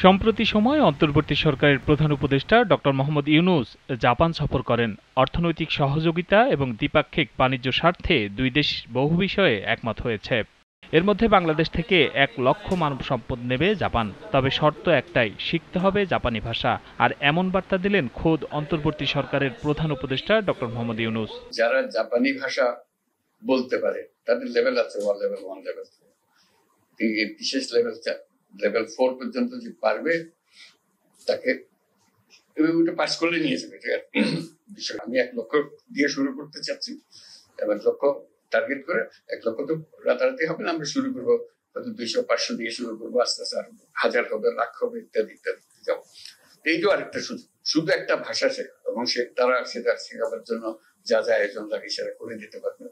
সম্প্রতি সময়ে অন্তর্বর্তী সরকারের প্রধান উপদেষ্টা ডক্টর মোহাম্মদ ইউনূস জাপান সফর করেন। অর্থনৈতিক সহযোগিতা এবং দ্বিপাক্ষিক বাণিজ্য স্বার্থে দুই দেশ বহু বিষয়ে একমত হয়েছে। এর মধ্যে বাংলাদেশ থেকে ১ লক্ষ মানব সম্পদ নেবে জাপান, তবে শর্ত একটাই, শিখতে হবে জাপানি ভাষা। আর এমন বার্তা দিলেন খোদ অন্তর্বর্তী সরকারের প্রধান উপদেষ্টা ডক্টর মোহাম্মদ ইউনূস। যারা জাপানি ভাষা বলতে পারে তাদের লেভেল আছে, লেভেল 1, লেভেল 2, বিশেষ লেভেল 4 পর্যন্ত যে পারবে তাকে ওটা পাস করলে নিয়ে যাবে। আমি 1 লক্ষ দিয়ে শুরু করতে চাচ্ছি, 1 লক্ষ টার্গেট করে, 1 লক্ষ তো রাতারাতি হবে না, আমরা শুরু করবো হয়তো 200-500 দিয়ে শুরু করবো, আস্তে আস্তে আরো 1000 হবে, লাখ হবে, ইত্যাদি ইত্যাদি যাবো। এইটাও আরেকটা সুযোগ, শুধু একটা ভাষা শেখা, এবং তারা সেটা শেখাবার জন্য যা যা আয়োজন লাগে সেটা করে দিতে পারবে।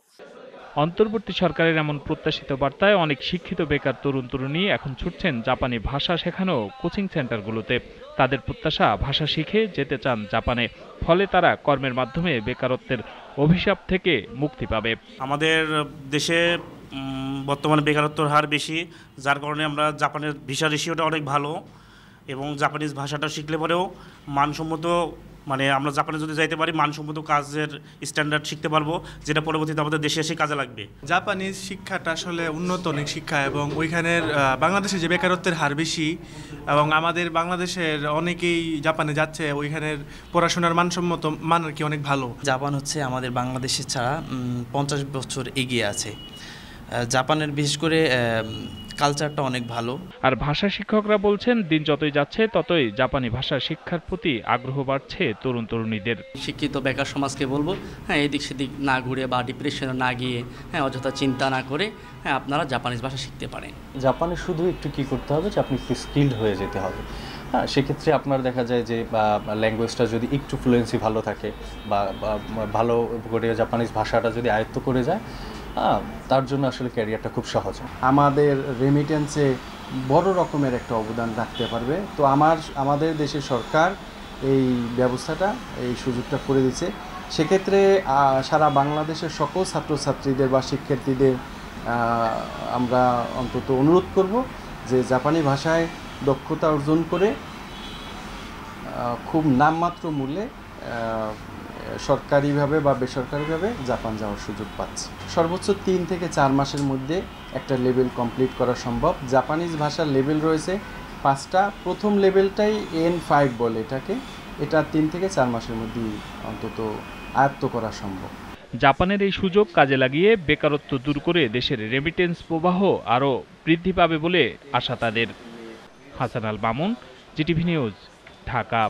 অন্তর্বর্তী সরকারের এমন প্রত্যাশিত বার্তায় অনেক শিক্ষিত বেকার তরুণ তরুণী এখন ছুটছেন জাপানি ভাষা শেখানো কোচিং সেন্টারগুলোতে। তাদের প্রত্যাশা ভাষা শিখে যেতে চান জাপানে, ফলে তারা কর্মের মাধ্যমে বেকারত্বের অভিশাপ থেকে মুক্তি পাবে। আমাদের দেশে বর্তমানে বেকারত্বের হার বেশি, যার কারণে আমরা জাপানের ভিসা রেশিওটা অনেক ভালো, এবং জাপানিজ ভাষাটা শিখলে পরেও মানসম্মত, মানে আমরা জাপানে যদি যাইতে পারি মানসম্মত কাজের স্ট্যান্ডার্ড শিখতে পারবো, যেটা পরবর্তীতে আমাদের দেশে এসে কাজে লাগবে। জাপানিজ শিক্ষাটা আসলে উন্নত অনেক শিক্ষা, এবং ওইখানের বাংলাদেশে যে বেকারত্বের হার বেশি, এবং আমাদের বাংলাদেশের অনেকেই জাপানে যাচ্ছে, ওইখানের পড়াশোনার মানসম্মত মান আর কি অনেক ভালো। জাপান হচ্ছে আমাদের বাংলাদেশের ছাড়া 50 বছর এগিয়ে আছে। জাপানের বিশেষ করে কালচারটা অনেক ভালো। আর ভাষা শিক্ষকরা বলছেন দিন যতই যাচ্ছে ততই জাপানি ভাষা শিক্ষার প্রতি আগ্রহ বাড়ছে তরুণ তরুণীদের। শিক্ষিত বেকার সমাজকে বলবো, এদিক সেদিক না ঘুরে বা ডিপ্রেশনে না গিয়ে, অযথা চিন্তা না করে আপনারা জাপানিজ ভাষা শিখতে পারেন। জাপানে শুধু একটু কি করতে হবে যে আপনি একটু স্কিলড হয়ে যেতে হবে। সেক্ষেত্রে আপনার দেখা যায় যে ল্যাঙ্গুয়েজটা যদি একটু ফ্লুয়েন্সি ভালো থাকে বা ভালো করে জাপানিজ ভাষাটা যদি আয়ত্ত করে যায়, তার জন্য আসলে ক্যারিয়ারটা খুব সহজ। আমাদের রেমিটেন্সে বড় রকমের একটা অবদান রাখতে পারবে। তো আমাদের দেশের সরকার এই ব্যবস্থাটা, এই সুযোগটা করে দিচ্ছে। সেক্ষেত্রে সারা বাংলাদেশের সকল ছাত্রছাত্রীদের বা শিক্ষার্থীদের আমরা অন্তত অনুরোধ করব যে জাপানি ভাষায় দক্ষতা অর্জন করে খুব নামমাত্র মূল্যে সরকারিভাবে বা বেসরকারিভাবে জাপান যাওয়ার সুযোগ পাচ্ছে। সর্বোচ্চ 3 থেকে 4 মাসের মধ্যে একটা লেভেল কমপ্লিট করা সম্ভব। জাপানিজ ভাষার লেভেল রয়েছে 5টা। প্রথম লেভেলটাই N5 বলে এটাকে। এটা 3 থেকে 4 মাসের মধ্যেই অন্তত আয়ত্ত করা সম্ভব। জাপানের এই সুযোগ কাজে লাগিয়ে বেকারত্ব দূর করে দেশের রেমিটেন্স প্রবাহ আরও বৃদ্ধি পাবে বলে আশা তাদের। Hasan Al Mamun, GTV news, Dhaka.